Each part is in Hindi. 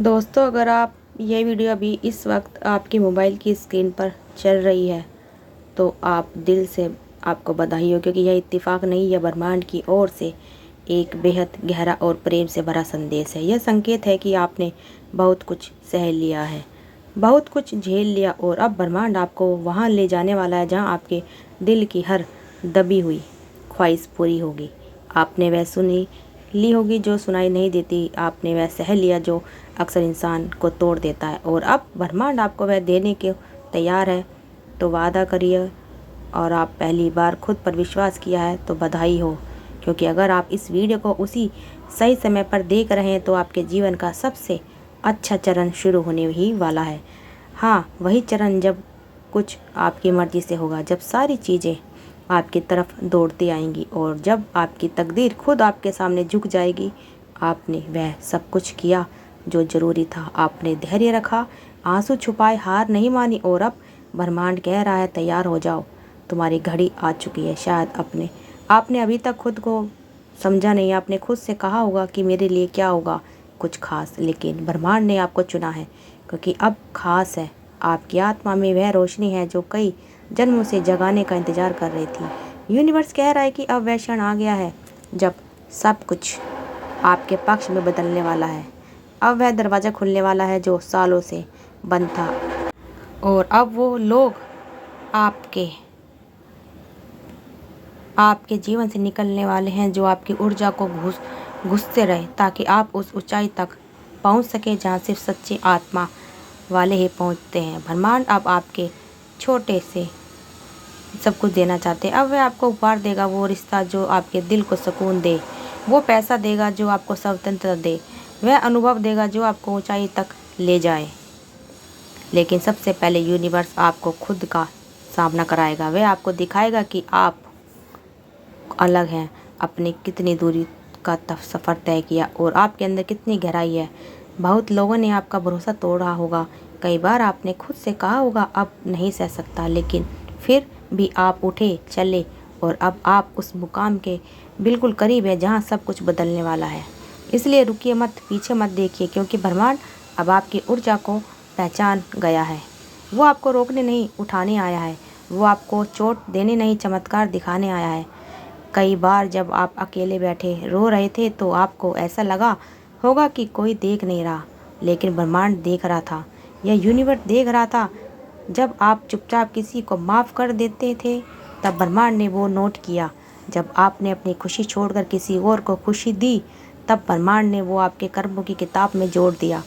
दोस्तों, अगर आप ये वीडियो अभी इस वक्त आपकी मोबाइल की स्क्रीन पर चल रही है तो आप दिल से आपको बधाई हो, क्योंकि यह इत्तेफाक नहीं, यह ब्रह्मांड की ओर से एक बेहद गहरा और प्रेम से भरा संदेश है। यह संकेत है कि आपने बहुत कुछ सह लिया है, बहुत कुछ झेल लिया और अब ब्रह्मांड आपको वहाँ ले जाने वाला है जहाँ आपके दिल की हर दबी हुई ख्वाहिश पूरी होगी। आपने वह सुनी ली होगी जो सुनाई नहीं देती, आपने वह सह लिया जो अक्सर इंसान को तोड़ देता है, और अब ब्रह्मांड आपको वह देने के तैयार है। तो वादा करिए, और आप पहली बार खुद पर विश्वास किया है तो बधाई हो, क्योंकि अगर आप इस वीडियो को उसी सही समय पर देख रहे हैं तो आपके जीवन का सबसे अच्छा चरण शुरू होने ही वाला है। हाँ, वही चरण जब कुछ आपकी मर्जी से होगा, जब सारी चीज़ें आपकी तरफ दौड़ती आएंगी और जब आपकी तकदीर खुद आपके सामने झुक जाएगी। आपने वह सब कुछ किया जो ज़रूरी था, आपने धैर्य रखा, आंसू छुपाए, हार नहीं मानी, और अब ब्रह्मांड कह रहा है तैयार हो जाओ, तुम्हारी घड़ी आ चुकी है। शायद आपने अभी तक खुद को समझा नहीं, आपने खुद से कहा होगा कि मेरे लिए क्या होगा कुछ खास, लेकिन ब्रह्मांड ने आपको चुना है, क्योंकि अब खास है। आपकी आत्मा में वह रोशनी है जो कई जन्मों से जगाने का इंतजार कर रही थी। यूनिवर्स कह रहा है कि अब वह क्षण आ गया है जब सब कुछ आपके पक्ष में बदलने वाला है। अब वह दरवाज़ा खुलने वाला है जो सालों से बंद था, और अब वो लोग आपके आपके जीवन से निकलने वाले हैं जो आपकी ऊर्जा को घुसते रहे, ताकि आप उस ऊंचाई तक पहुंच सके जहां सिर्फ सच्चे आत्मा वाले ही पहुंचते हैं। ब्रह्मांड अब आपके छोटे से सब कुछ देना चाहते हैं। अब वह आपको उपहार देगा, वो रिश्ता जो आपके दिल को सुकून दे, वो पैसा देगा जो आपको स्वतंत्रता दे, वह अनुभव देगा जो आपको ऊंचाई तक ले जाए। लेकिन सबसे पहले यूनिवर्स आपको खुद का सामना कराएगा। वह आपको दिखाएगा कि आप अलग हैं, अपनी कितनी दूरी का सफ़र तय किया और आपके अंदर कितनी गहराई है। बहुत लोगों ने आपका भरोसा तोड़ा होगा, कई बार आपने खुद से कहा होगा अब नहीं सह सकता, लेकिन फिर भी आप उठे चले, और अब आप उस मुकाम के बिल्कुल करीब है जहां सब कुछ बदलने वाला है। इसलिए रुकिए मत, पीछे मत देखिए, क्योंकि ब्रह्मांड अब आपकी ऊर्जा को पहचान गया है। वो आपको रोकने नहीं, उठाने आया है। वो आपको चोट देने नहीं, चमत्कार दिखाने आया है। कई बार जब आप अकेले बैठे रो रहे थे तो आपको ऐसा लगा होगा कि कोई देख नहीं रहा, लेकिन ब्रह्मांड देख रहा था, यह यूनिवर्स देख रहा था। जब आप चुपचाप किसी को माफ़ कर देते थे तब ब्रह्मांड ने वो नोट किया। जब आपने अपनी खुशी छोड़कर किसी और को खुशी दी तब ब्रह्मांड ने वो आपके कर्मों की किताब में जोड़ दिया,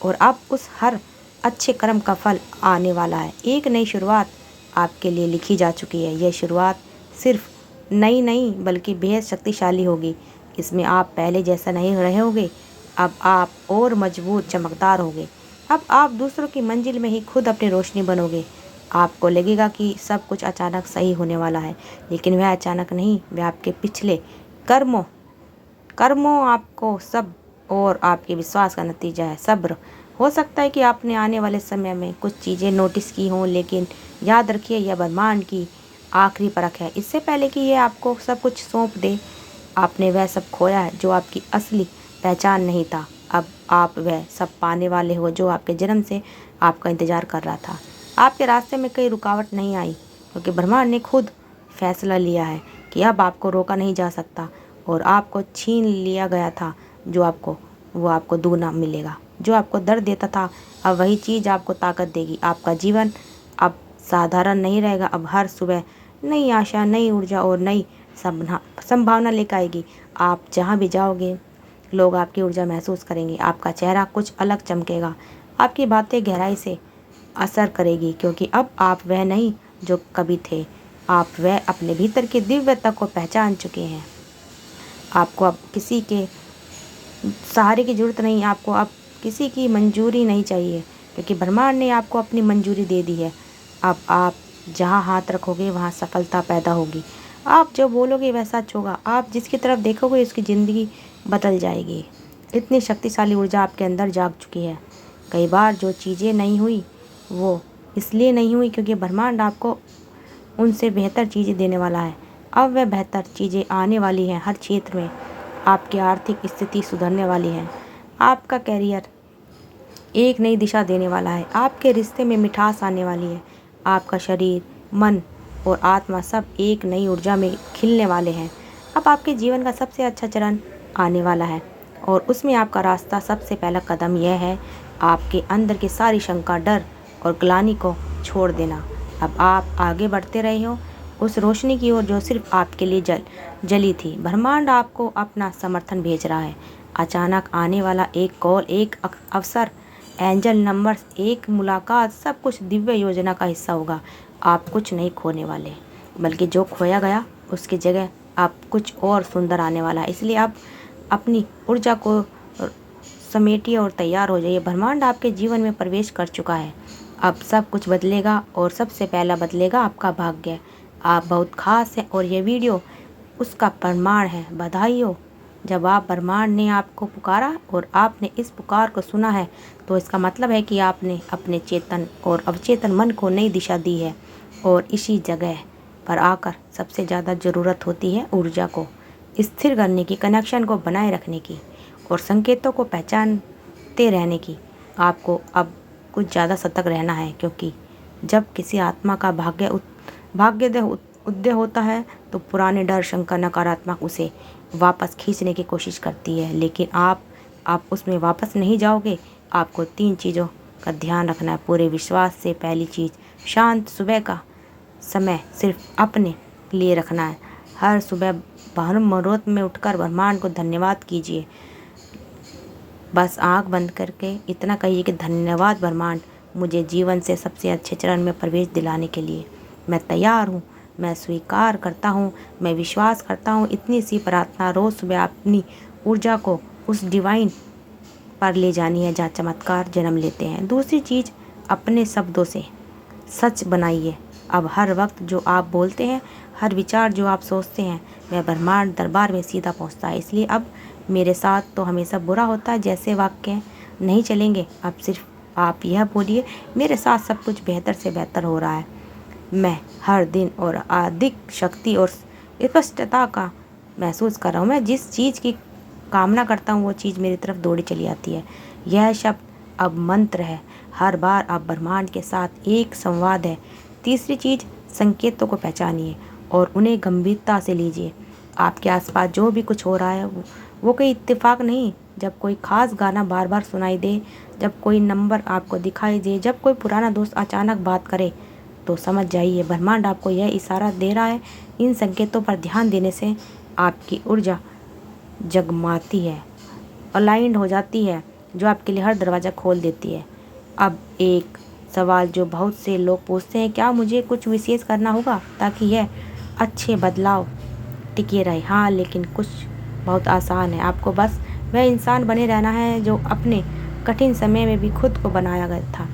और अब उस हर अच्छे कर्म का फल आने वाला है। एक नई शुरुआत आपके लिए लिखी जा चुकी है। यह शुरुआत सिर्फ नई नहीं बल्कि बेहद शक्तिशाली होगी। इसमें आप पहले जैसा नहीं रहोगे, अब आप और मजबूत, चमकदार होगे। अब आप दूसरों की मंजिल में ही खुद अपनी रोशनी बनोगे। आपको लगेगा कि सब कुछ अचानक सही होने वाला है, लेकिन वह अचानक नहीं, वह आपके पिछले कर्मों कर्मों आपको सब और आपके विश्वास का नतीजा है। सब्र। हो सकता है कि आपने आने वाले समय में कुछ चीज़ें नोटिस की हों, लेकिन याद रखिए यह ब्रह्मांड की आखिरी परख है। इससे पहले कि ये आपको सब कुछ सौंप दे, आपने वह सब खोया है जो आपकी असली पहचान नहीं था। अब आप वह सब पाने वाले हो जो आपके जन्म से आपका इंतज़ार कर रहा था। आपके रास्ते में कोई रुकावट नहीं आई, क्योंकि ब्रह्मांड ने खुद फैसला लिया है कि अब आपको रोका नहीं जा सकता, और आपको छीन लिया गया था वो आपको दूना मिलेगा। जो आपको दर्द देता था, अब वही चीज़ आपको ताकत देगी। आपका जीवन अब साधारण नहीं रहेगा, अब हर सुबह नई आशा, नई ऊर्जा और नई संभावना लेकर आएगी। आप जहाँ भी जाओगे लोग आपकी ऊर्जा महसूस करेंगे, आपका चेहरा कुछ अलग चमकेगा, आपकी बातें गहराई से असर करेगी, क्योंकि अब आप वह नहीं जो कभी थे, आप वह अपने भीतर की दिव्यता को पहचान चुके हैं। आपको अब किसी के सहारे की ज़रूरत नहीं, आपको अब किसी की मंजूरी नहीं चाहिए, क्योंकि ब्रह्मांड ने आपको अपनी मंजूरी दे दी है। अब आप जहाँ हाथ रखोगे वहाँ सफलता पैदा होगी। आप जो बोलोगे वह सच होगा, आप जिसकी तरफ देखोगे उसकी ज़िंदगी बदल जाएगी। इतनी शक्तिशाली ऊर्जा आपके अंदर जाग चुकी है। कई बार जो चीज़ें नहीं हुई वो इसलिए नहीं हुई क्योंकि ब्रह्मांड आपको उनसे बेहतर चीज़ें देने वाला है। अब वह बेहतर चीज़ें आने वाली हैं हर क्षेत्र में। आपकी आर्थिक स्थिति सुधरने वाली है, आपका करियर एक नई दिशा देने वाला है। आपके रिश्ते में मिठास आने वाली है। आपका शरीर, मन और आत्मा सब एक नई ऊर्जा में खिलने वाले हैं। अब आपके जीवन का सबसे अच्छा चरण आने वाला है और उसमें आपका रास्ता सबसे पहला कदम यह है आपके अंदर की सारी शंका, डर और ग्लानि को छोड़ देना। अब आप आगे बढ़ते रहे हो उस रोशनी की ओर जो सिर्फ आपके लिए जली थी। ब्रह्मांड आपको अपना समर्थन भेज रहा है। अचानक आने वाला एक कॉल, एक अवसर, एंजल नंबर्स, एक मुलाकात, सब कुछ दिव्य योजना का हिस्सा होगा। आप कुछ नहीं खोने वाले, बल्कि जो खोया गया उसकी जगह आप कुछ और सुंदर आने वाला है। इसलिए आप अपनी ऊर्जा को समेटिए और तैयार हो जाइए। ब्रह्मांड आपके जीवन में प्रवेश कर चुका है। अब सब कुछ बदलेगा और सबसे पहला बदलेगा आपका भाग्य। आप बहुत खास हैं और ये वीडियो उसका प्रमाण है। बधाई हो। जब आप ब्रह्मांड ने आपको पुकारा और आपने इस पुकार को सुना है तो इसका मतलब है कि आपने अपने चेतन और अवचेतन मन को नई दिशा दी है। और इसी जगह पर आकर सबसे ज़्यादा ज़रूरत होती है ऊर्जा को स्थिर करने की, कनेक्शन को बनाए रखने की और संकेतों को पहचानते रहने की। आपको अब कुछ ज़्यादा सतर्क रहना है, क्योंकि जब किसी आत्मा का भाग्योदय उदय होता है तो पुराने डर, शंका, नकारात्मक उसे वापस खींचने की कोशिश करती है। लेकिन आप उसमें वापस नहीं जाओगे। आपको 3 चीज़ों का ध्यान रखना है पूरे विश्वास से। पहली चीज़, शांत सुबह का समय सिर्फ अपने लिए रखना है। हर सुबह ब्रह्म मुहूर्त में उठकर ब्रह्मांड को धन्यवाद कीजिए। बस आंख बंद करके इतना कहिए कि धन्यवाद ब्रह्मांड, मुझे जीवन से सबसे अच्छे चरण में प्रवेश दिलाने के लिए। मैं तैयार हूँ, मैं स्वीकार करता हूँ, मैं विश्वास करता हूँ। इतनी सी प्रार्थना रोज़ सुबह अपनी ऊर्जा को उस डिवाइन पर ले जानी है जहाँ चमत्कार जन्म लेते हैं। दूसरी चीज़, अपने शब्दों से सच बनाइए। अब हर वक्त जो आप बोलते हैं, हर विचार जो आप सोचते हैं, वह ब्रह्मांड दरबार में सीधा पहुंचता है। इसलिए अब मेरे साथ तो हमेशा बुरा होता है जैसे वाक्य नहीं चलेंगे। अब सिर्फ आप यह बोलिए, मेरे साथ सब कुछ बेहतर से बेहतर हो रहा है। मैं हर दिन और अधिक शक्ति और स्पष्टता का महसूस कर रहा हूँ। मैं जिस चीज़ की कामना करता हूँ वो चीज़ मेरी तरफ दौड़ी चली आती है। यह शब्द अब मंत्र है। हर बार आप ब्रह्मांड के साथ एक संवाद है। तीसरी चीज़, संकेतों को पहचानिए और उन्हें गंभीरता से लीजिए। आपके आसपास जो भी कुछ हो रहा है वो कोई इत्तेफाक नहीं। जब कोई खास गाना बार बार सुनाई दे, जब कोई नंबर आपको दिखाई दे, जब कोई पुराना दोस्त अचानक बात करे, तो समझ जाइए ब्रह्मांड आपको यह इशारा दे रहा है। इन संकेतों पर ध्यान देने से आपकी ऊर्जा जगमाती है, अलाइंड हो जाती है, जो आपके लिए हर दरवाज़ा खोल देती है। अब एक सवाल जो बहुत से लोग पूछते हैं, क्या मुझे कुछ विशेष करना होगा ताकि यह अच्छे बदलाव टिके रहे? हाँ, लेकिन कुछ बहुत आसान है। आपको बस वह इंसान बने रहना है जो अपने कठिन समय में भी खुद को बनाया गया था।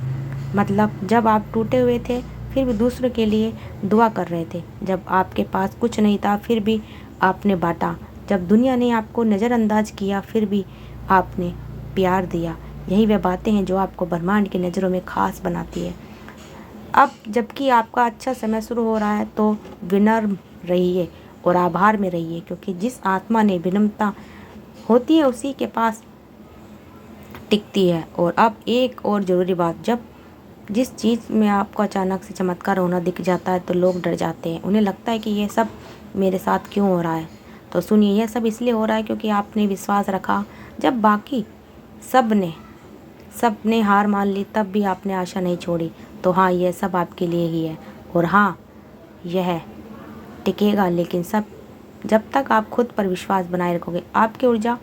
मतलब जब आप टूटे हुए थे फिर भी दूसरों के लिए दुआ कर रहे थे। जब आपके पास कुछ नहीं था फिर भी आपने बांटा। जब दुनिया ने आपको नज़रअंदाज किया फिर भी आपने प्यार दिया। यही वह बातें हैं जो आपको ब्रह्मांड की नज़रों में खास बनाती है। अब जबकि आपका अच्छा समय शुरू हो रहा है तो विनम्र रहिए और आभार में रहिए, क्योंकि जिस आत्मा ने विनम्रता होती है उसी के पास टिकती है। और अब एक और ज़रूरी बात, जब जिस चीज़ में आपको अचानक से चमत्कार होना दिख जाता है तो लोग डर जाते हैं। उन्हें लगता है कि ये सब मेरे साथ क्यों हो रहा है। तो सुनिए, यह सब इसलिए हो रहा है क्योंकि आपने विश्वास रखा। जब बाकी सब ने हार मान ली तब भी आपने आशा नहीं छोड़ी। तो हाँ, यह सब आपके लिए ही है। और हाँ, यह टिकेगा, लेकिन सब जब तक आप खुद पर विश्वास बनाए रखोगे। आपकी ऊर्जा,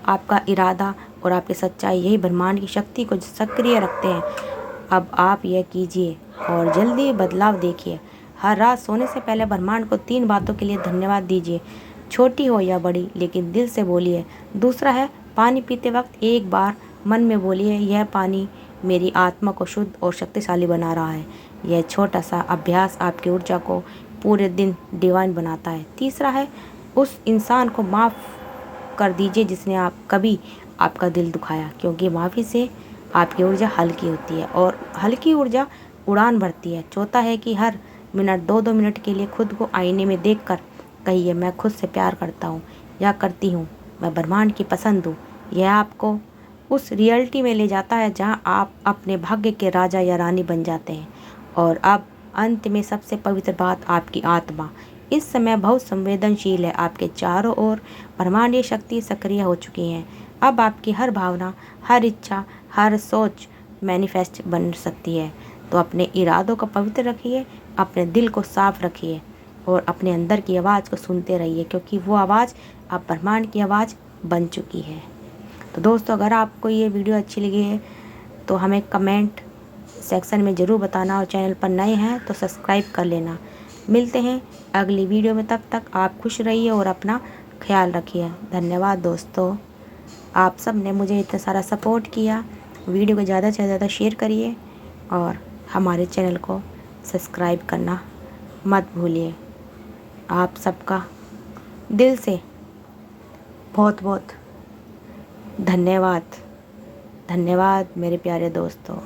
आपका इरादा और आपकी सच्चाई यही ब्रह्मांड की शक्ति को सक्रिय रखते हैं। अब आप यह कीजिए और जल्दी बदलाव देखिए। हर रात सोने से पहले ब्रह्मांड को 3 बातों के लिए धन्यवाद दीजिए, छोटी हो या बड़ी, लेकिन दिल से बोलिए। दूसरा है, पानी पीते वक्त एक बार मन में बोलिए, यह पानी मेरी आत्मा को शुद्ध और शक्तिशाली बना रहा है। यह छोटा सा अभ्यास आपकी ऊर्जा को पूरे दिन डिवाइन बनाता है। तीसरा है, उस इंसान को माफ़ कर दीजिए जिसने कभी आपका दिल दुखाया, क्योंकि माफ़ी से आपकी ऊर्जा हल्की होती है और हल्की ऊर्जा उड़ान भरती है। चौथा है कि हर मिनट 2-2 मिनट के लिए खुद को आईने में देखकर कहिए, मैं खुद से प्यार करता हूँ या करती हूँ, मैं ब्रह्मांड की पसंद हूँ। यह आपको उस रियलिटी में ले जाता है जहां आप अपने भाग्य के राजा या रानी बन जाते हैं। और अब अंत में सबसे पवित्र बात, आपकी आत्मा इस समय बहुत संवेदनशील है। आपके चारों ओर ब्रह्मांडीय शक्ति सक्रिय हो चुकी है। अब आपकी हर भावना, हर इच्छा, हर सोच मैनिफेस्ट बन सकती है। तो अपने इरादों को पवित्र रखिए, अपने दिल को साफ रखिए और अपने अंदर की आवाज़ को सुनते रहिए, क्योंकि वो आवाज़ अब ब्रह्मांड की आवाज़ बन चुकी है। तो दोस्तों, अगर आपको ये वीडियो अच्छी लगी है तो हमें कमेंट सेक्शन में ज़रूर बताना, और चैनल पर नए हैं तो सब्सक्राइब कर लेना। मिलते हैं अगली वीडियो में, तब तक आप खुश रहिए और अपना ख्याल रखिए। धन्यवाद दोस्तों, आप सब ने मुझे इतना सारा सपोर्ट किया। वीडियो को ज़्यादा से ज़्यादा शेयर करिए और हमारे चैनल को सब्सक्राइब करना मत भूलिए। आप सबका दिल से बहुत बहुत धन्यवाद। धन्यवाद मेरे प्यारे दोस्तों।